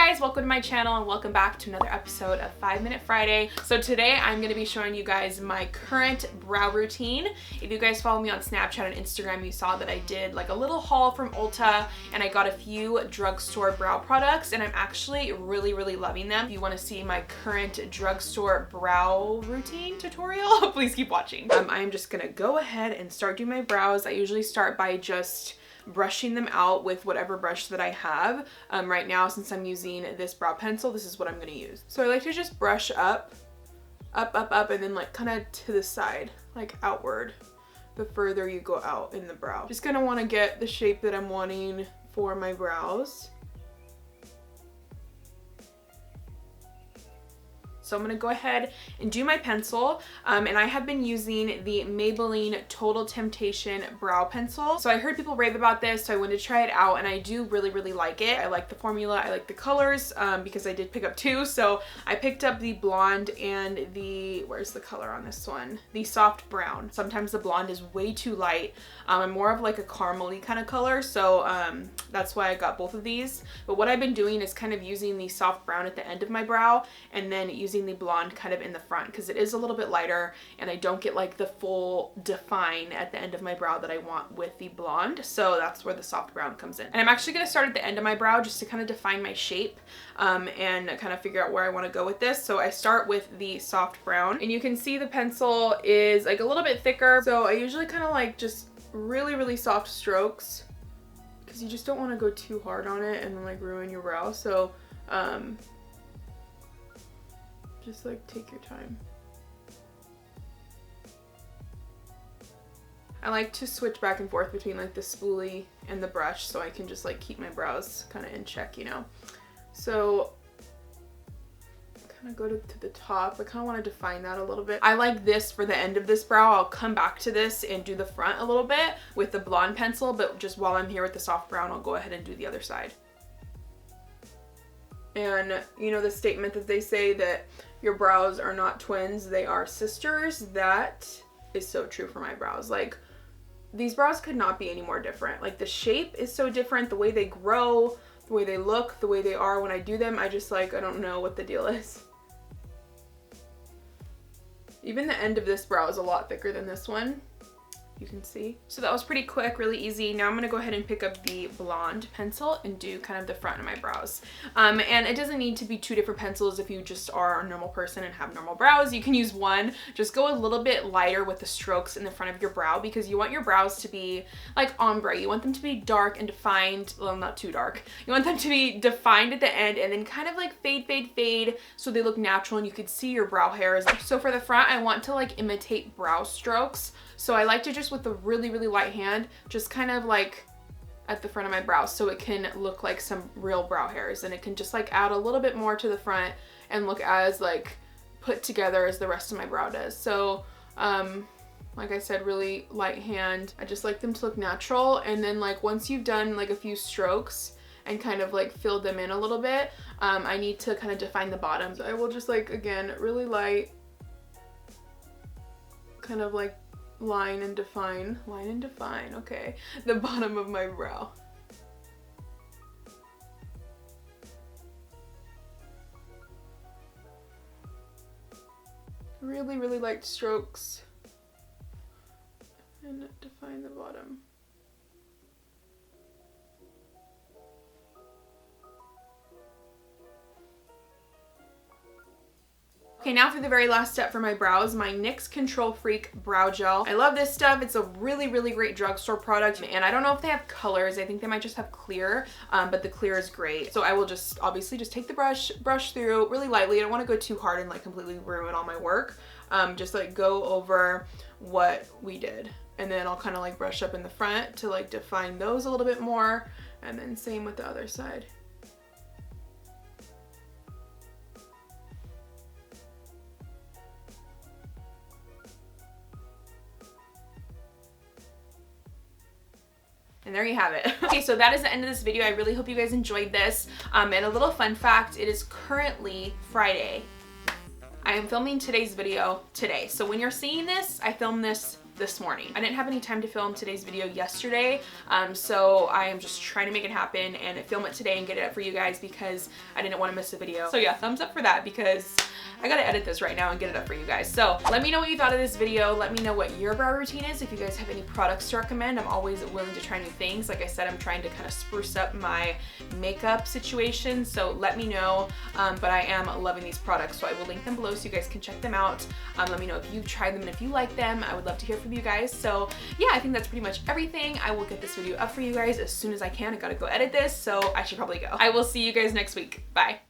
guys, welcome to my channel and welcome back to another episode of 5 Minute Friday. So today I'm going to be showing you guys my current brow routine. If you guys follow me on Snapchat and Instagram, you saw that I did like a little haul from Ulta and I got a few drugstore brow products and I'm actually really loving them. If you want to see my current drugstore brow routine tutorial, please keep watching. I'm just going to go ahead and start doing my brows. I usually start by just brushing them out with whatever brush that I have. Right now, since I'm using this brow pencil, this is what I'm going to use. So I like to just brush up, and then like kind of to the side, like outward, the further you go out in the brow. Just kind of want to get the shape that I'm wanting for my brows. So I'm going to go ahead and do my pencil, and I have been using the Maybelline Total Temptation brow pencil. So I heard people rave about this, so I wanted to try it out, and I do really like it. I like the formula, I like the colors, because I did pick up two. So I picked up the blonde and the, where's the color on this one? The soft brown. Sometimes the blonde is way too light. I'm more of like a caramel-y kind of color, so that's why I got both of these. But what I've been doing is kind of using the soft brown at the end of my brow, and then using the blonde kind of in the front because it is a little bit lighter and I don't get like the full define at the end of my brow that I want with the blonde. So that's where the soft brown comes in. And I'm actually going to start at the end of my brow just to kind of define my shape and kind of figure out where I want to go with this. So I start with the soft brown and you can see the pencil is like a little bit thicker. So I usually kind of like just really soft strokes because you just don't want to go too hard on it and like ruin your brow. So just like take your time. I like to switch back and forth between like the spoolie and the brush so I can just like keep my brows kind of in check, you know. So kind of go to the top. I kind of want to define that a little bit. I like this for the end of this brow. I'll come back to this and do the front a little bit with the blonde pencil, but just while I'm here with the soft brown, I'll go ahead and do the other side. And you know the statement that they say that your brows are not twins, they are sisters? That is so true for my brows. Like, these brows could not be any more different. Like, the shape is so different, the way they grow, the way they look, the way they are when I do them. I just like, I don't know what the deal is. Even the end of this brow is a lot thicker than this one. You can see. So that was pretty quick, really easy. Now I'm gonna go ahead and pick up the blonde pencil and do kind of the front of my brows. And it doesn't need to be two different pencils if you just are a normal person and have normal brows. You can use one. Just go a little bit lighter with the strokes in the front of your brow because you want your brows to be like ombre. You want them to be dark and defined. Well, not too dark. You want them to be defined at the end and then kind of like fade so they look natural and you could see your brow hairs. So for the front, I want to like imitate brow strokes. So I like to just with a really light hand, just kind of like at the front of my brow so it can look like some real brow hairs and it can just like add a little bit more to the front and look as like put together as the rest of my brow does. So like I said, really light hand. I just like them to look natural, and then like once you've done like a few strokes and kind of like filled them in a little bit, I need to kind of define the bottom. So I will just like, again, really light, kind of like line and define, okay, the bottom of my brow. Really light strokes and define the bottom. Okay, now for the very last step for my brows, my NYX Control Freak Brow Gel. I love this stuff. It's a really great drugstore product, and I don't know if they have colors. I think they might just have clear, but the clear is great. So I will just obviously just take the brush through really lightly. I don't want to go too hard and like completely ruin all my work. Just like go over what we did, and then I'll kind of like brush up in the front to like define those a little bit more, and then same with the other side. And there you have it. Okay, so that is the end of this video. I really hope you guys enjoyed this. And a little fun fact, it is currently Friday. I am filming today's video today. So when you're seeing this, I filmed this this morning. I didn't have any time to film today's video yesterday, so I am just trying to make it happen and film it today and get it up for you guys because I didn't want to miss a video. So yeah, thumbs up for that because I gotta edit this right now and get it up for you guys. So let me know what you thought of this video. Let me know what your brow routine is. If you guys have any products to recommend, I'm always willing to try new things. Like I said, I'm trying to kind of spruce up my makeup situation, so let me know. But I am loving these products, so I will link them below so you guys can check them out. Let me know if you've tried them and if you like them. I would love to hear from you guys. So yeah, I think that's pretty much everything. I will get this video up for you guys as soon as I can. I gotta go edit this, so I should probably go. I will see you guys next week. Bye.